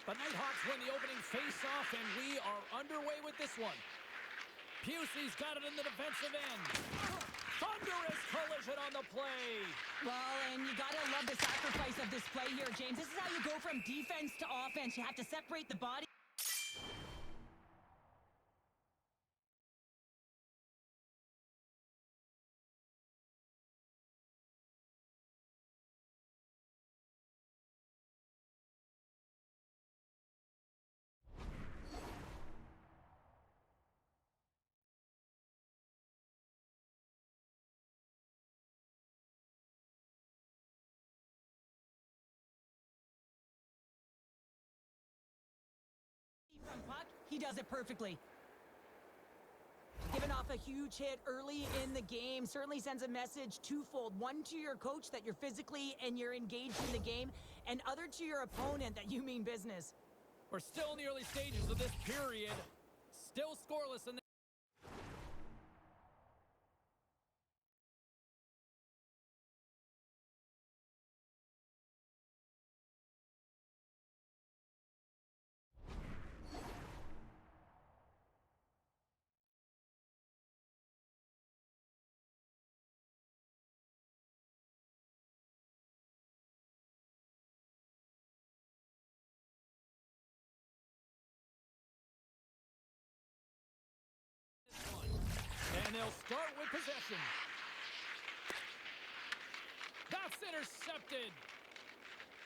The Nighthawks win the opening face-off, and we are underway with this one. Pusey's got it in the defensive end. Thunderous collision on the play. Well, and you gotta love the sacrifice of this play here, James. This is how you go from defense to offense. You have to separate the body. From puck, he does it perfectly. Giving off a huge hit early in the game certainly sends a message twofold. One to your coach that you're physically and you're engaged in the game, and other to your opponent that you mean business. We're still in the early stages of this period. Still scoreless in the and they'll start with possession. That's intercepted.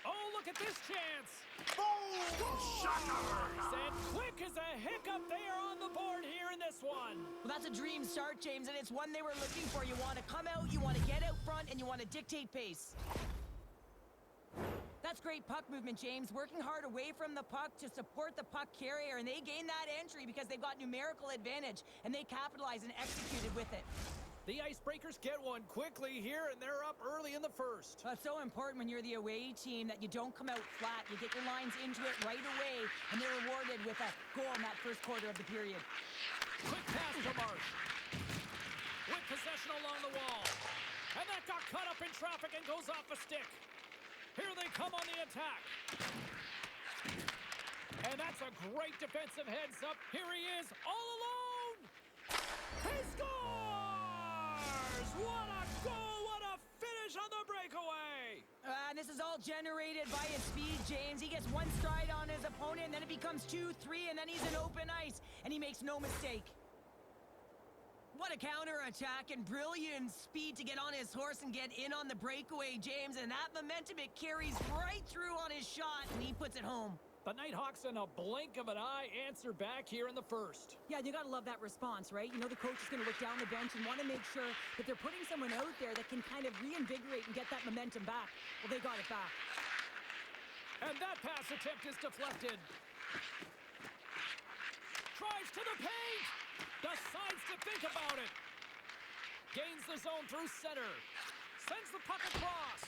Oh, look at this chance. And quick as a hiccup, they are on the board here in this one. Well, that's a dream start, James, and it's one they were looking for. You want to come out, you want to get out front, and you want to dictate pace. That's great puck movement, James. Working hard away from the puck to support the puck carrier, and they gain that entry because they've got numerical advantage, and they capitalized and executed with it. The Icebreakers get one quickly here, and they're up early in the first. That's so important when you're the away team that you don't come out flat. You get your lines into it right away, and they're rewarded with a goal in that first quarter of the period. Quick pass to Marsh. With possession along the wall. And that got caught up in traffic and goes off a stick. Here they come on the attack. And that's a great defensive heads up. Here he is, all alone. He scores! What a goal! What a finish on the breakaway! And this is all generated by his speed, James. He gets one stride on his opponent, and then it becomes 2, 3, and then he's in open ice, and he makes no mistake. What a counter-attack and brilliant speed to get on his horse and get in on the breakaway, James. And that momentum, it carries right through on his shot, and he puts it home. The Nighthawks, in a blink of an eye, answer back here in the first. Yeah, you got to love that response, right? You know the coach is going to look down the bench and want to make sure that they're putting someone out there that can kind of reinvigorate and get that momentum back. Well, they got it back. And that pass attempt is deflected. Drives to the paint. Decides to think about it. Gains the zone through center. Sends the puck across.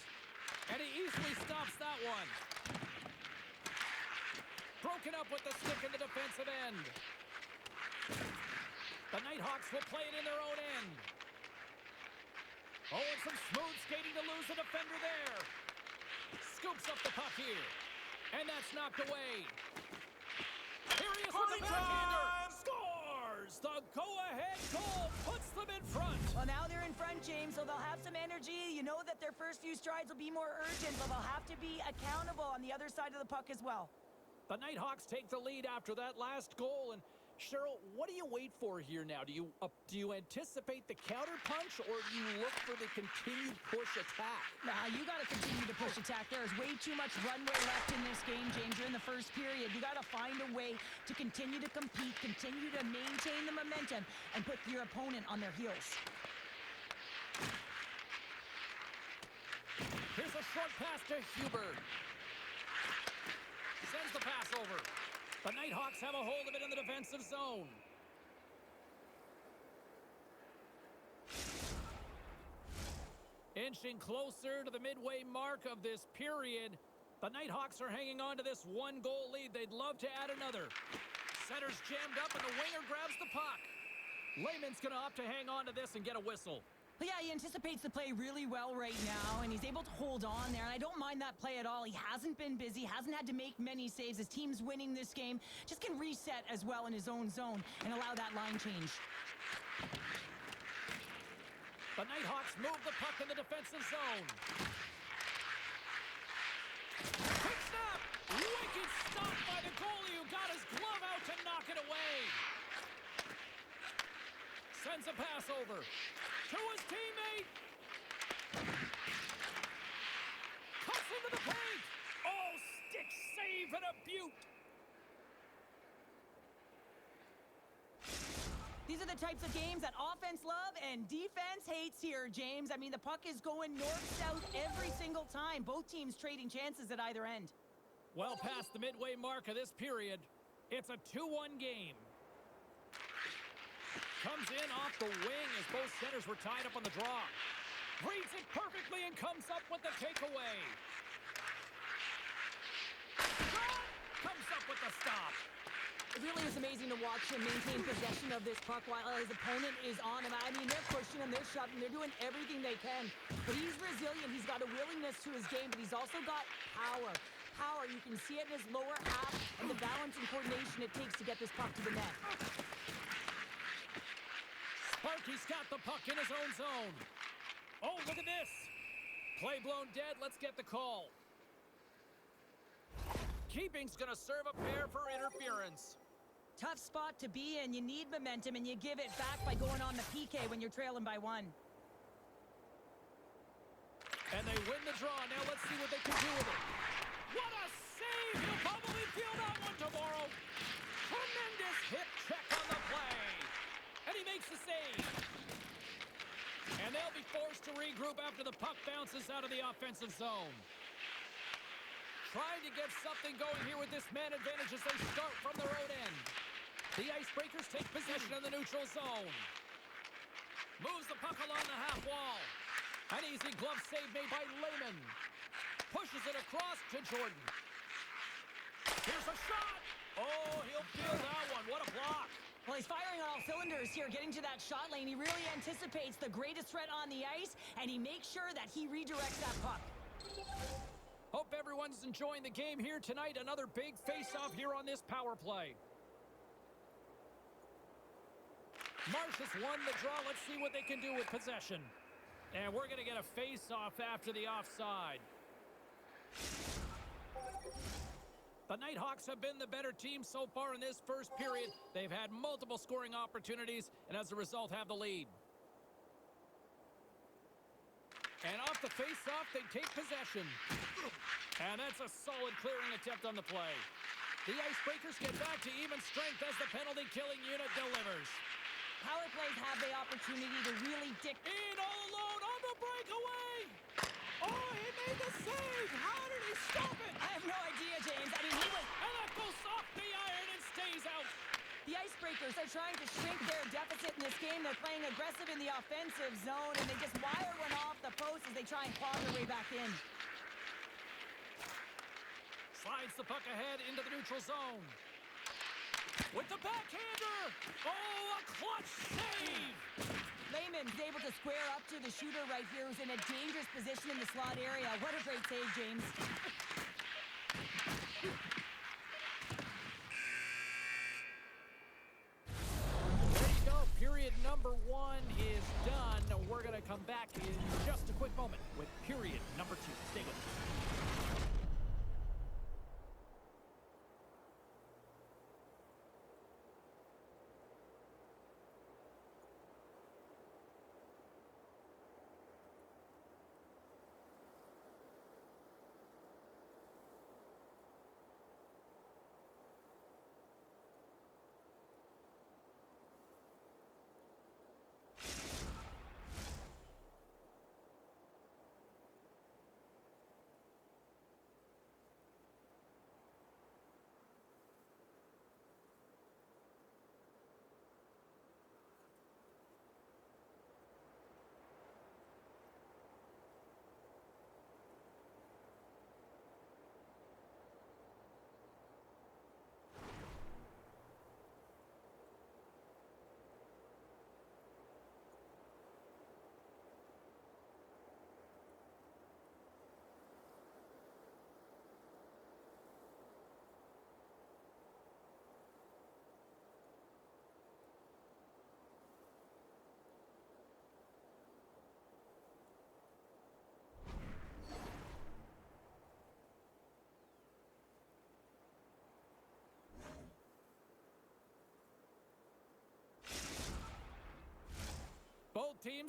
And he easily stops that one. Broken up with the stick in the defensive end. The Nighthawks will play it in their own end. Oh, and some smooth skating to lose the defender there. Scoops up the puck here. And that's knocked away. Here he is with the backhander. Scores! The go-ahead goal puts them in front. Well, now they're in front, James, so they'll have some energy. You know that their first few strides will be more urgent, but they'll have to be accountable on the other side of the puck as well. The Nighthawks take the lead after that last goal. And Cheryl, what do you wait for here now? Do you anticipate the counterpunch, or do you look for the continued push attack? Nah, you got to continue to push attack. There is way too much runway left in this game, James. You're in the first period. You got to find a way to continue to compete, continue to maintain the momentum, and put your opponent on their heels. Here's a short pass to Huber. Sends the pass over. The Nighthawks have a hold of it in the defensive zone. Inching closer to the midway mark of this period. The Nighthawks are hanging on to this one-goal lead. They'd love to add another. Center's jammed up, and the winger grabs the puck. Lehman's going to opt to hang on to this and get a whistle. Well, yeah, he anticipates the play really well right now, and he's able to hold on there, and I don't mind that play at all. He hasn't been busy, hasn't had to make many saves. His team's winning this game. Just can reset as well in his own zone and allow that line change. The Nighthawks move the puck in the defensive zone. Quick snap! Wicked stop by the goalie who got his glove out to knock it away. Sends a pass over to his teammate. Cuts into the paint. Oh, stick save and a beaut. These are the types of games that offense love and defense hates here, James. I mean, the puck is going north-south every single time. Both teams trading chances at either end. Well past the midway mark of this period, it's a 2-1 game. Comes in off the wing as both centers were tied up on the draw. Reads it perfectly and comes up with the takeaway. Comes up with the stop. It really is amazing to watch him maintain possession of this puck while his opponent is on him. I mean, they're pushing him, they're shoving, they're doing everything they can. But he's resilient. He's got a willingness to his game, but he's also got power. Power, you can see it in his lower half and the balance and coordination it takes to get this puck to the net. Sparky's got the puck in his own zone. Oh, look at this. Play blown dead. Let's get the call. Keeping's going to serve a pair for interference. Tough spot to be in. You need momentum, and you give it back by going on the PK when you're trailing by 1. And they win the draw. Now let's see what they can do with it. What a save! He'll probably feel that one tomorrow. Tremendous hip check on the play. And he makes the save. And they'll be forced to regroup after the puck bounces out of the offensive zone. Trying to get something going here with this man advantage as they start from their own end. The Icebreakers take possession in the neutral zone. Moves the puck along the half wall. An easy glove save made by Lehman. Pushes it across to Jordan. Here's a shot. Oh, he'll feel that one. What a block. Well, he's firing on all cylinders here, getting to that shot lane. He really anticipates the greatest threat on the ice, and he makes sure that he redirects that puck. Hope everyone's enjoying the game here tonight. Another big face-off here on this power play. Marsh has won the draw. Let's see what they can do with possession. And we're going to get a face-off after the offside. The Nighthawks have been the better team so far in this first period. They've had multiple scoring opportunities, and as a result have the lead. And off the face-off, they take possession. And that's a solid clearing attempt on the play. The Icebreakers get back to even strength as the penalty-killing unit delivers. Power plays have the opportunity to really In all alone on the breakaway! Oh, he made the save! How did he stop it? I have no idea, James. I mean, he was... And that goes off the iron and stays out. The Icebreakers are trying to shrink their deficit in this game. They're playing aggressive in the offensive zone, and they just wire one off the post as they try and claw their way back in. Slides the puck ahead into the neutral zone. With the backhander! Oh, a clutch save! Lehman's able to square up to the shooter right here, who's in a dangerous position in the slot area. What a great save, James. There you go. Period number 1 is done. We're going to come back in just a quick moment with period number 2. Stay with us.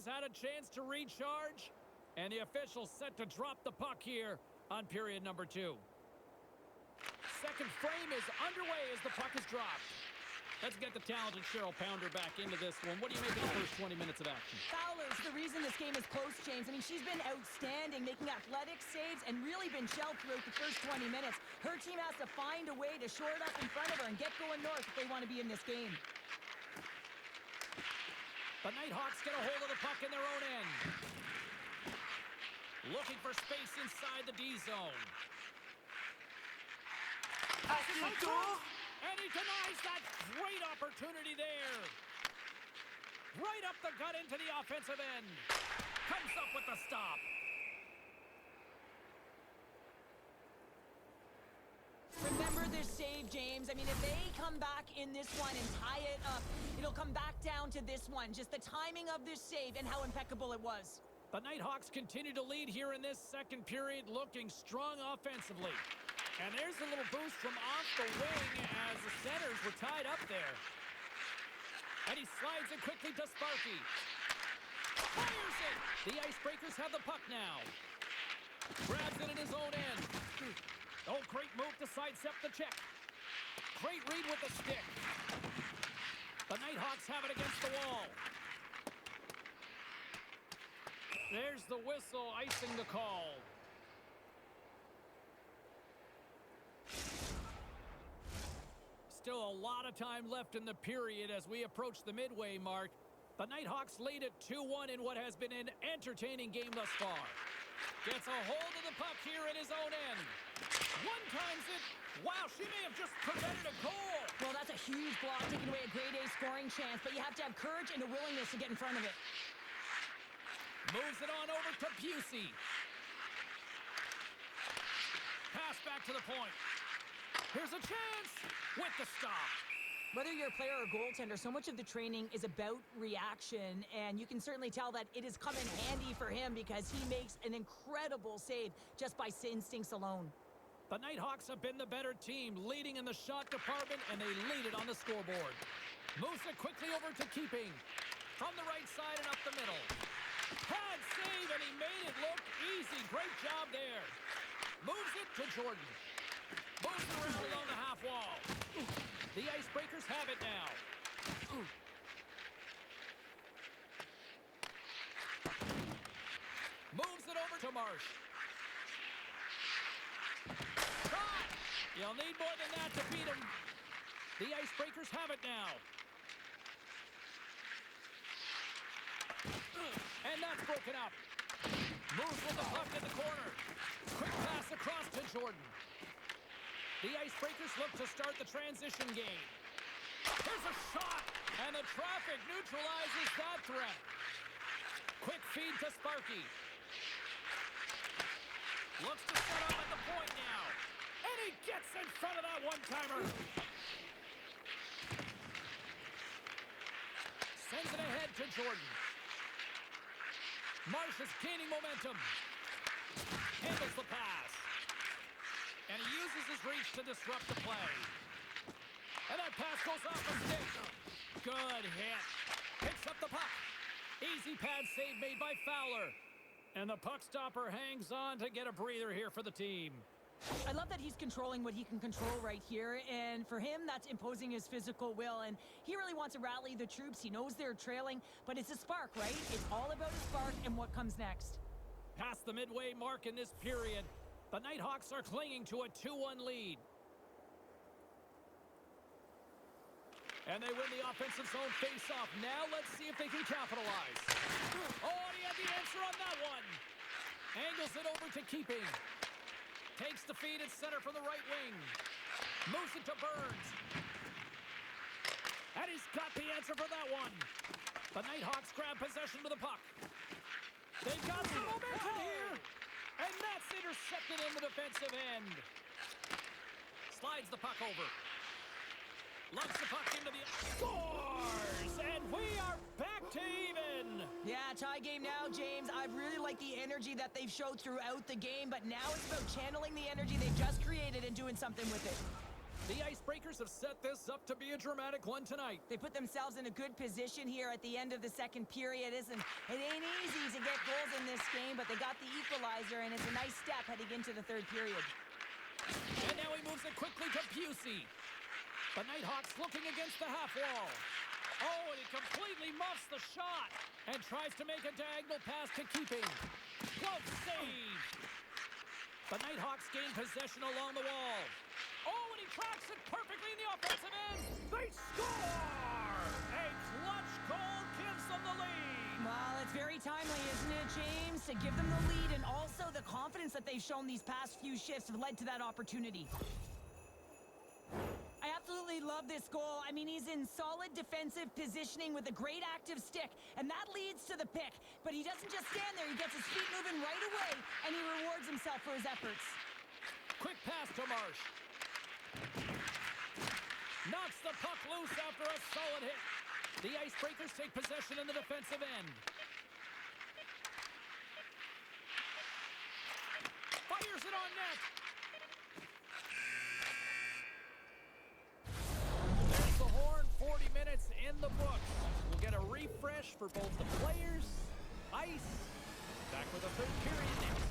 teams had a chance to recharge, and the officials set to drop the puck here on period number 2. Second frame is underway as the puck is dropped. Let's get the talented Cheryl Pounder back into this one. What do you make of the first 20 minutes of action? Fowler's the reason this game is close, James. I mean, she's been outstanding, making athletic saves and really been shelled throughout the first 20 minutes. Her team has to find a way to shore it up in front of her and get going north if they want to be in this game. The Nighthawks get a hold of the puck in their own end. Looking for space inside the D zone. And he denies that great opportunity there. Right up the gut into the offensive end. Comes up with the stop. Remember this save, James. I mean, if they come back in this one and tie it up, it'll come back down to this one. Just the timing of this save and how impeccable it was. The Nighthawks continue to lead here in this second period, looking strong offensively. And there's a little boost from off the wing as the centers were tied up there. And he slides it quickly to Sparky. Fires it! The Icebreakers have the puck now. Grabs it in his own end. Oh, great move to sidestep the check. Great read with the stick. The Nighthawks have it against the wall. There's the whistle, icing the call. Still a lot of time left in the period as we approach the midway mark. The Nighthawks lead at 2-1 in what has been an entertaining game thus far. Gets a hold of the puck here in his own end. One times it. Wow, she may have just prevented a goal. Well, that's a huge block, taking away a grade A scoring chance, but you have to have courage and a willingness to get in front of it. Moves it on over to Busey. Pass back to the point. Here's a chance with the stop. Whether you're a player or goaltender, so much of the training is about reaction, and you can certainly tell that it has come in handy for him because he makes an incredible save just by instincts alone. The Nighthawks have been the better team, leading in the shot department, and they lead it on the scoreboard. Moves it quickly over to Keeping. From the right side and up the middle. Pad save, and he made it look easy. Great job there. Moves it to Jordan. Moves it around along the half wall. The Icebreakers have it now. Moves it over to Marsh. Shot! You'll need more than that to beat him. The Icebreakers have it now. And that's broken up. Moves with the puck in the corner. Quick pass across to Jordan. The Icebreakers look to start the transition game. There's a shot, and the traffic neutralizes that threat. Quick feed to Sparky. Looks to set up at the point now. And he gets in front of that one-timer. Sends it ahead to Jordan. Marsh is gaining momentum. Handles the pass. And he uses his reach to disrupt the play. And that pass goes off the stick. Good hit. Picks up the puck. Easy pad save made by Fowler. And the puck stopper hangs on to get a breather here for the team. I love that he's controlling what he can control right here, and for him, that's imposing his physical will, and he really wants to rally the troops. He knows they're trailing, but it's a spark, right? It's all about a spark and what comes next. Past the midway mark in this period, the Nighthawks are clinging to a 2-1 lead. And they win the offensive zone face-off. Now let's see if they can capitalize. Oh, and he had the answer on that one. Angles it over to Keeping. Takes the feed at center from the right wing. Moves it to Burns. And he's got the answer for that one. The Nighthawks grab possession to the puck. They've got some momentum here. And that's intercepted in the defensive end. Slides the puck over. Lumps the puck into the... Scores! And we are back to even. Yeah, tie game now, James. I really like the energy that they've showed throughout the game, but now it's about channeling the energy they've just created and doing something with it. The Icebreakers have set this up to be a dramatic one tonight. They put themselves in a good position here at the end of the second period. It ain't easy to get goals in this game, but they got the equalizer, and it's a nice step heading into the third period. And now he moves it quickly to Busey. The Nighthawks looking against the half wall. Oh, and he completely muffs the shot and tries to make a diagonal pass to Keeping. Glove save. The Nighthawks gain possession along the wall. Oh, and he tracks it perfectly in the offensive end. They score! A clutch goal gives them the lead. Well, it's very timely, isn't it, James? To give them the lead, and also the confidence that they've shown these past few shifts have led to that opportunity. I absolutely love this goal. I mean, he's in solid defensive positioning with a great active stick, and that leads to the pick. But he doesn't just stand there. He gets his feet moving right away, and he rewards himself for his efforts. Quick pass to Marsh. Knocks the puck loose after a solid hit. The Icebreakers take possession in the defensive end. Fires it on net. There's the horn. 40 minutes in the books. We'll get a refresh for both the players, ice. Back with the third period next.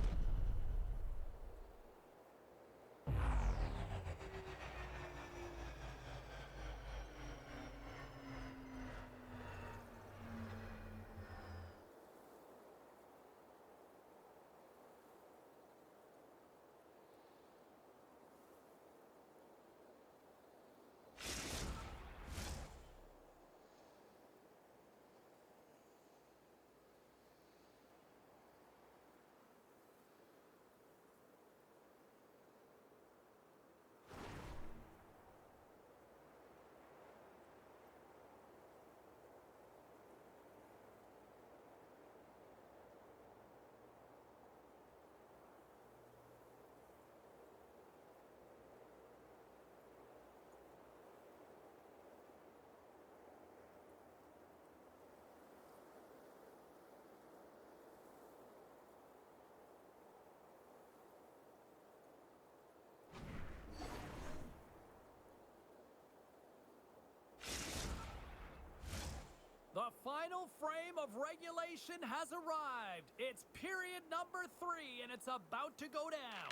The final frame of regulation has arrived. It's period number 3, and it's about to go down.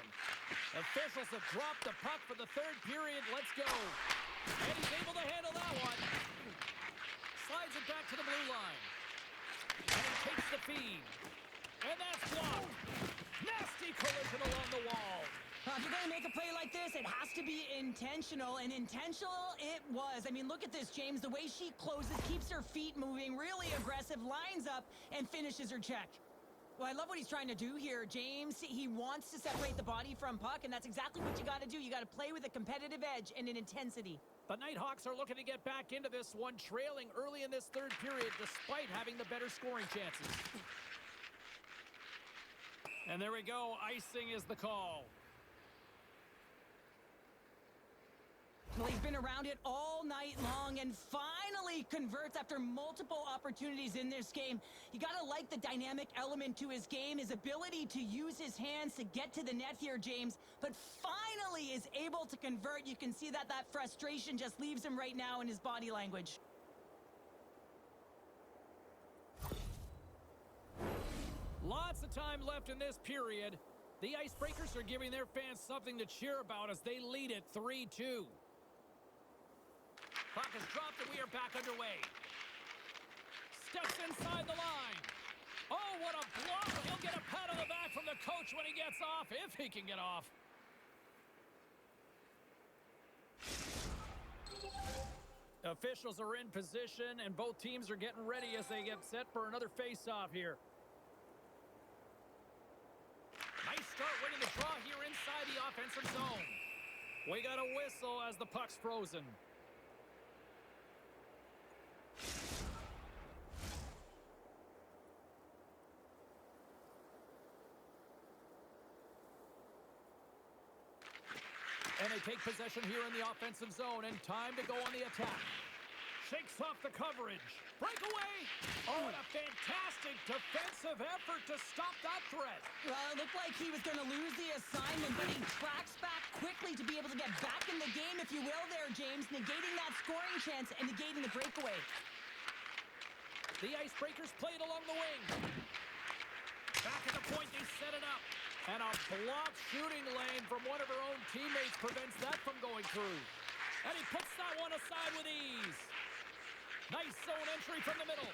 Officials have dropped the puck for the third period. Let's go. And he's able to handle that one. Slides it back to the blue line. And he takes the feed. And that's blocked. Nasty collision along the wall. If you're going to make a play like this, it has to be intentional, and intentional it was. I mean, look at this, James. The way she closes, keeps her feet moving, really aggressive, lines up, and finishes her check. Well, I love what he's trying to do here, James. He wants to separate the body from puck, and that's exactly what you got to do. You got to play with a competitive edge and an intensity. The Nighthawks are looking to get back into this one, trailing early in this third period, despite having the better scoring chances. And there we go. Icing is the call. Well, he's been around it all night long and finally converts after multiple opportunities in this game. You got to like the dynamic element to his game, his ability to use his hands to get to the net here, James, but finally is able to convert. You can see that frustration just leaves him right now in his body language. Lots of time left in this period. The Icebreakers are giving their fans something to cheer about as they lead it 3-2. Puck is dropped and we are back underway. Steps inside the line. Oh, what a block. He'll get a pat on the back from the coach when he gets off, if he can get off. Officials are in position and both teams are getting ready as they get set for another face-off here. Nice start winning the draw here inside the offensive zone. We got a whistle as the puck's frozen. And they take possession here in the offensive zone, and time to go on the attack. Shakes off the coverage. Breakaway. Oh, and a fantastic defensive effort to stop that threat. Well, it looked like he was going to lose the assignment, but he tracks back quickly to be able to get back in the game, if you will there, James, negating that scoring chance and negating the breakaway. The Icebreakers play it along the wing. Back at the point, they set it up. And a blocked shooting lane from one of her own teammates prevents that from going through. And he puts that one aside with ease. Nice zone entry from the middle.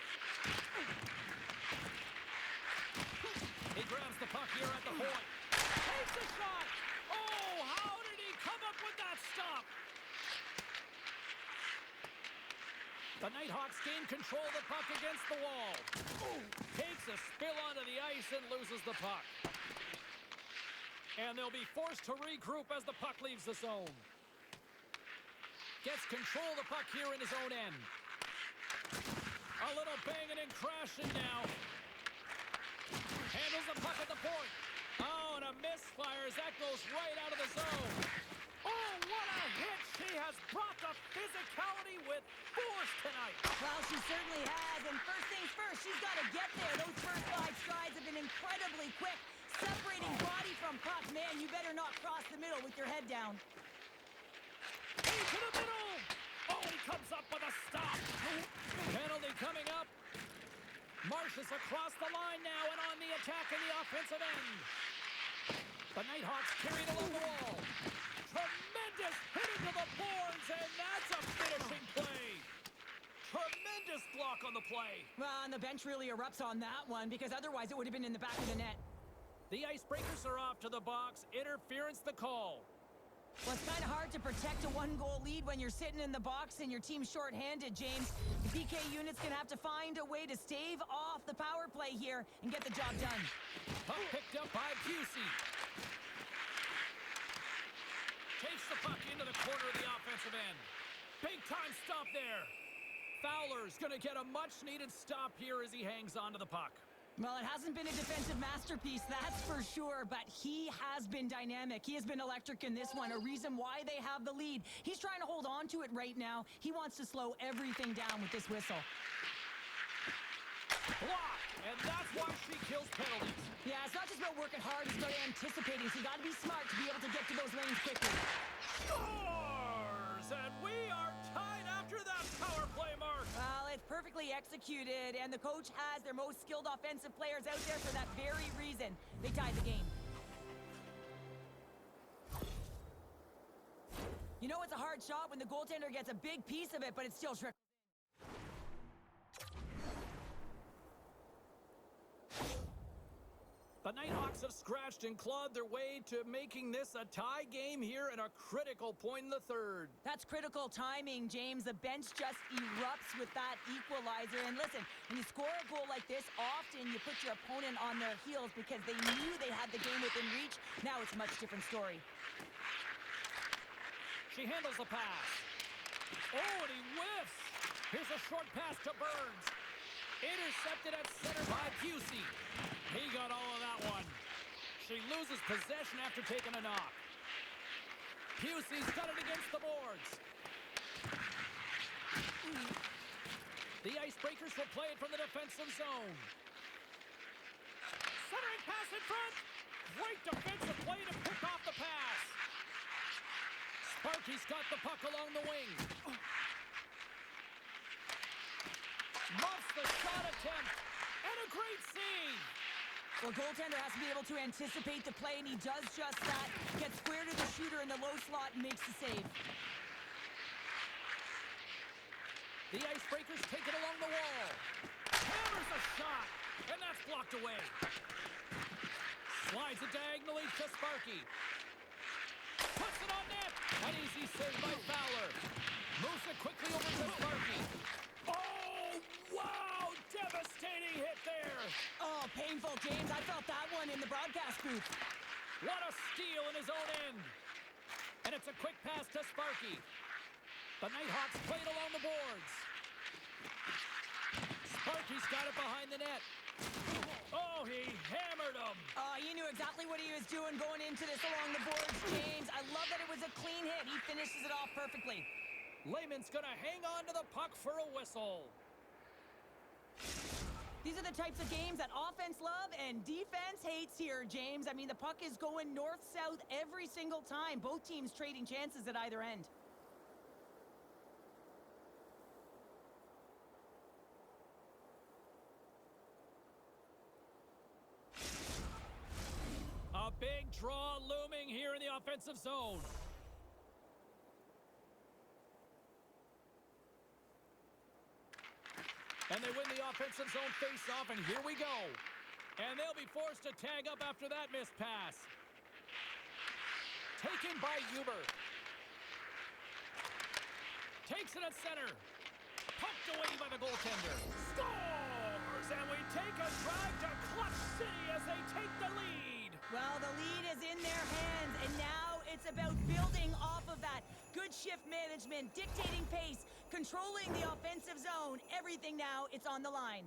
He grabs the puck here at the point. Takes a shot. Oh, how did he come up with that stop? The Nighthawks gain control of the puck against the wall. Takes a spill onto the ice and loses the puck. And they'll be forced to regroup as the puck leaves the zone. Gets control of the puck here in his own end. A little banging and crashing now. Handles the puck at the point. Oh, and a misfire as that goes right out of the zone. Oh, what a hit. She has brought the physicality with force tonight. Well, she certainly has. And first things first, she's got to get there. Those first 5 strides have been incredibly quick. Separating body from puck. Man, you better not cross the middle with your head down. Into the middle. Oh, he comes up with a stop. Penalty coming up. Marsh is across the line now and on the attack in the offensive end. The Nighthawks carried along the wall. Tremendous hit into the boards, and that's a finishing play. Tremendous block on the play. Well, and the bench really erupts on that one because otherwise it would have been in the back of the net. The Icebreakers are off to the box. Interference the call. Well, it's kind of hard to protect a 1-goal lead when you're sitting in the box and your team's shorthanded, James. The PK unit's going to have to find a way to stave off the power play here and get the job done. Puck picked up by Busey. Takes the puck into the corner of the offensive end. Big time stop there. Fowler's going to get a much-needed stop here as he hangs onto the puck. Well, it hasn't been a defensive masterpiece, that's for sure, but he has been dynamic. He has been electric in this one, a reason why they have the lead. He's trying to hold on to it right now. He wants to slow everything down with this whistle. Block, and that's why she kills penalties. Yeah, it's not just about working hard, it's about anticipating, so you got to be smart to be able to get to those lanes quickly. Scores! And we are tied after that power play mark. Well, it's perfectly executed, and the coach has their most skilled offensive players out there for that very reason. They tied the game. You know it's a hard shot when the goaltender gets a big piece of it, but it's still trickles in. The Nighthawks have scratched and clawed their way to making this a tie game here and a critical point in the third. That's critical timing, James. The bench just erupts with that equalizer. And listen, when you score a goal like this, often you put your opponent on their heels because they knew they had the game within reach. Now it's a much different story. She handles the pass. Oh, and he whiffs. Here's a short pass to Burns. Intercepted at center by Busey. He got all of that one. She loses possession after taking a knock. Busey's got it against the boards. The Icebreakers will play it from the defensive zone. Centering pass in front. Great defensive play to pick off the pass. Sparky's got the puck along the wing. Muffs the shot attempt. And a great save. Well, goaltender has to be able to anticipate the play, and he does just that. Gets square to the shooter in the low slot and makes the save. The Icebreakers take it along the wall. Hammers a shot, and that's blocked away. Slides it diagonally to Sparky. Puts it on net. An easy save by Fowler. Moves it quickly over to Sparky. Oh, wow! Devastating hit there. Oh, painful, James. I felt that one in the broadcast booth. What a steal in his own end. And it's a quick pass to Sparky. The Nighthawks play it along the boards. Sparky's got it behind the net. Oh, he hammered him. He knew exactly what he was doing going into this along the boards, James. I love that it was a clean hit. He finishes it off perfectly. Lehman's going to hang on to the puck for a whistle. These are the types of games that offense love and defense hates here, James. I mean, the puck is going north-south every single time. Both teams trading chances at either end. A big draw looming here in the offensive zone. And they win the offensive zone face-off, and here we go. And they'll be forced to tag up after that missed pass. Taken by Huber. Takes it at center. Pumped away by the goaltender. Scores! And we take a drive to Clutch City as they take the lead. Well, the lead is in their hands, and now it's about building off of that. Good shift management, dictating pace, controlling the offensive zone. Everything now, it's on the line.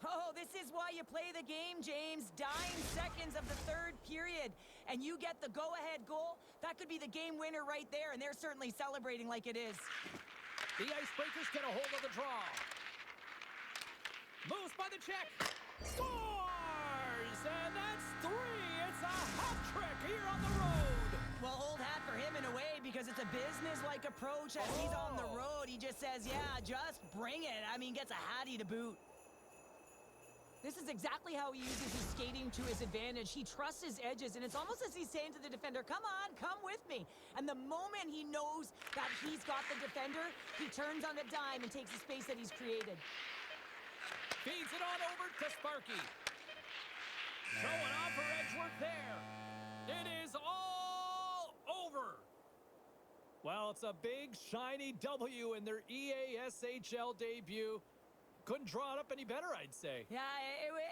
Oh, this is why you play the game, James. Dying seconds of the third period, and you get the go-ahead goal. That could be the game winner right there, and they're certainly celebrating like it is. The Icebreakers get a hold of the draw. Moves by the check. Scores! And that's 3. It's a hat trick here on the road. Well, old hat for him in a way, because it's a business-like approach as he's on the road. He just says, yeah, just bring it. I mean, gets a hattie to boot. This is exactly how he uses his skating to his advantage. He trusts his edges, and it's almost as he's saying to the defender, come on, come with me. And the moment he knows that he's got the defender, he turns on a dime and takes the space that he's created. Feeds it on over to Sparky. Showing off for Edgeworth there. It is all over. Well, it's a big, shiny W in their EASHL debut. Couldn't draw it up any better, I'd say. Yeah,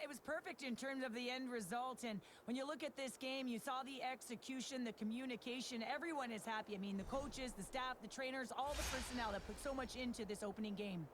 it was perfect in terms of the end result. And when you look at this game, you saw the execution, the communication. Everyone is happy. I mean, the coaches, the staff, the trainers, all the personnel that put so much into this opening game.